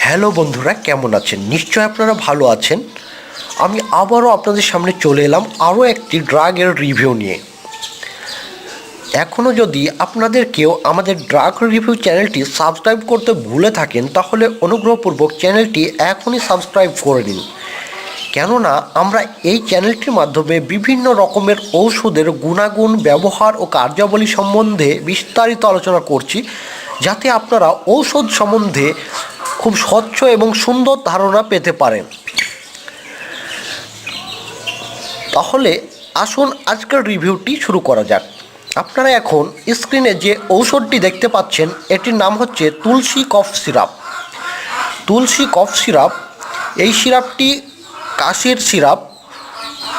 Hello বন্ধুরা, কেমন আছেন? নিশ্চয় আপনারা ভালো আছেন। আমি আবারও আপনাদের সামনে চলে এলাম আরও একটি ড্রাগের রিভিউ নিয়ে। এখনও যদি আপনাদের কেউ আমাদের ড্রাগ রিভিউ চ্যানেলটি সাবস্ক্রাইব করতে ভুলে থাকেন, তাহলে অনুগ্রহপূর্বক চ্যানেলটি এখনই সাবস্ক্রাইব করে নিন। কেননা আমরা এই চ্যানেলটির মাধ্যমে বিভিন্ন রকমের ঔষধের গুণাগুণ, ব্যবহার ও কার্যাবলী সম্বন্ধে বিস্তারিত আলোচনা করছি, যাতে আপনারা ঔষধ সম্বন্ধে খুব স্বচ্ছ এবং সুন্দর ধারণা পেতে পারেন। তাহলে আসুন আজকের রিভিউটি শুরু করা যাক। আপনারা এখন স্ক্রিনে যে ঔষধটি দেখতে পাচ্ছেন, এটির নাম হচ্ছে তুলসী কফ সিরাপ। তুলসী কফ সিরাপ, এই সিরাপটি কাশির সিরাপ,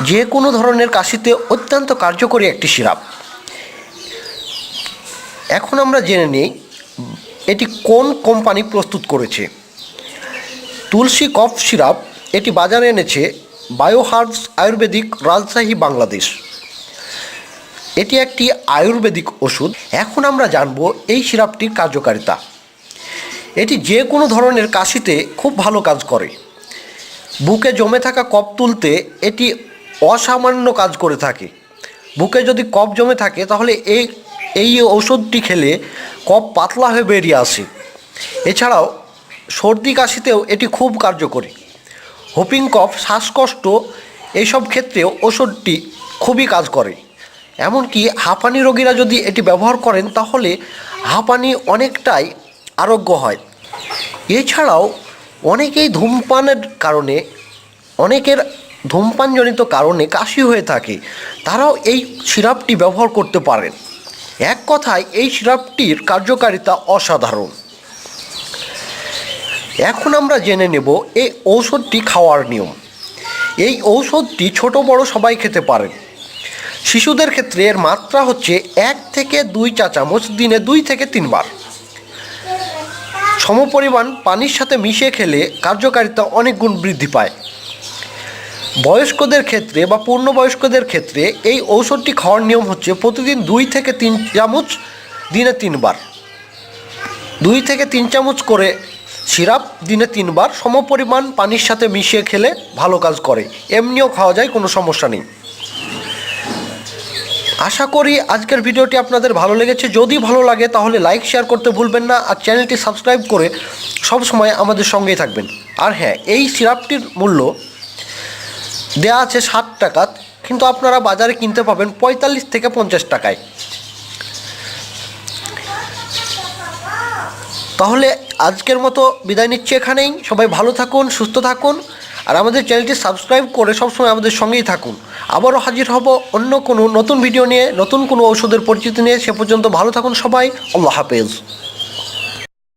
যে কোনো ধরনের কাশিতে অত্যন্ত কার্যকরী একটি সিরাপ। এখন আমরা জেনে নিই এটি কোন কোম্পানি প্রস্তুত করেছে। তুলসী কফ সিরাপ এটি বাজারে এনেছে বায়োহার্বস আয়ুর্বেদিক, রাজশাহী, বাংলাদেশ। এটি একটি আয়ুর্বেদিক ওষুধ। এখন আমরা জানব এই সিরাপটির কার্যকারিতা। এটি যে কোনো ধরনের কাশিতে খুব ভালো কাজ করে। বুকে জমে থাকা কফ তুলতে এটি অসামান্য কাজ করে থাকে। বুকে যদি কফ জমে থাকে, তাহলে এই ঔষধটি খেলে কফ পাতলা হয়ে বেরিয়ে আসে। এছাড়াও সর্দি কাশিতেও এটি খুব কার্যকরী। হোপিং কফ, শ্বাসকষ্ট, এইসব ক্ষেত্রেও ওষুধটি খুবই কাজ করে। এমনকি হাঁপানি রোগীরা যদি এটি ব্যবহার করেন, তাহলে হাঁপানি অনেকটাই আরোগ্য হয়। এছাড়াও অনেকের ধূমপানজনিত কারণে কাশি হয়ে থাকে, তারাও এই সিরাপটি ব্যবহার করতে পারেন। এক কথায় এই সিরাপটির কার্যকারিতা অসাধারণ। এখন আমরা জেনে নেব এই ঔষধটি খাওয়ার নিয়ম। এই ঔষধটি ছোট বড় সবাই খেতে পারেন। শিশুদের ক্ষেত্রে এর মাত্রা হচ্ছে 1 থেকে 2 চা চামচ, দিনে 2 থেকে 3 বার। সমপরিমাণ পানির সাথে মিশিয়ে খেলে কার্যকারিতা অনেক গুণ বৃদ্ধি পায়। বয়স্কদের ক্ষেত্রে বা পূর্ণবয়স্কদের ক্ষেত্রে এই ঔষধটি খাওয়ার নিয়ম হচ্ছে প্রতিদিন 2 থেকে 3 চামচ, দিনে 3 বার। 2 থেকে 3 চামচ করে সিরাপ দিনে 3 বার সমপরিমাণ পানির সাথে মিশিয়ে খেলে ভালো কাজ করে। এমনিও খাওয়া যায়, কোনো সমস্যা নেই। আশা করি আজকের ভিডিওটি আপনাদের ভালো লেগেছে। যদি ভালো লাগে তাহলে লাইক, শেয়ার করতে ভুলবেন না, আর চ্যানেলটি সাবস্ক্রাইব করে সব সময় আমাদের সঙ্গেই থাকবেন। আর হ্যাঁ, এই সিরাপটির মূল্য দেওয়া আছে 60 টাকা, কিন্তু আপনারা বাজারে কিনতে পাবেন 45 থেকে 50 টাকায়। তাহলে আজকের মতো বিদায় নিচ্ছি এখানেই। সবাই ভালো থাকুন, সুস্থ থাকুন, আর আমাদের চ্যানেলটি সাবস্ক্রাইব করে সবসময় আমাদের সঙ্গেই থাকুন। আবারও হাজির হব অন্য কোনো নতুন ভিডিও নিয়ে, নতুন কোনো ঔষধের পরিচিতি নিয়ে। সে পর্যন্ত ভালো থাকুন সবাই। আল্লাহ হাফেজ।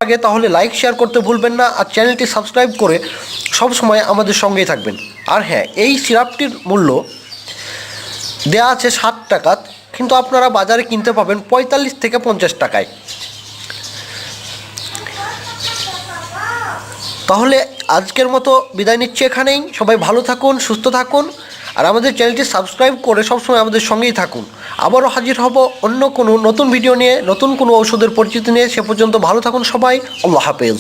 আগে তাহলে লাইক, শেয়ার করতে ভুলবেন না, আর চ্যানেলটি সাবস্ক্রাইব করে সব সময় আমাদের সঙ্গেই থাকবেন। আর হ্যাঁ, এই সিরাপটির মূল্য দেওয়া আছে 60 টাকা, কিন্তু আপনারা বাজারে কিনতে পাবেন 45 থেকে 50 টাকায়। তাহলে আজকের মতো বিদায় নিচ্ছি এখানেই। সবাই ভালো থাকুন, সুস্থ থাকুন, আর আমাদের চ্যানেলটি সাবস্ক্রাইব করে সবসময় আমাদের সঙ্গেই থাকুন। আবারও হাজির হব অন্য কোনো নতুন ভিডিও নিয়ে, নতুন কোনো ঔষধের পরিচিতি নিয়ে। সে পর্যন্ত ভালো থাকুন সবাই। আল্লাহ হাফেজ।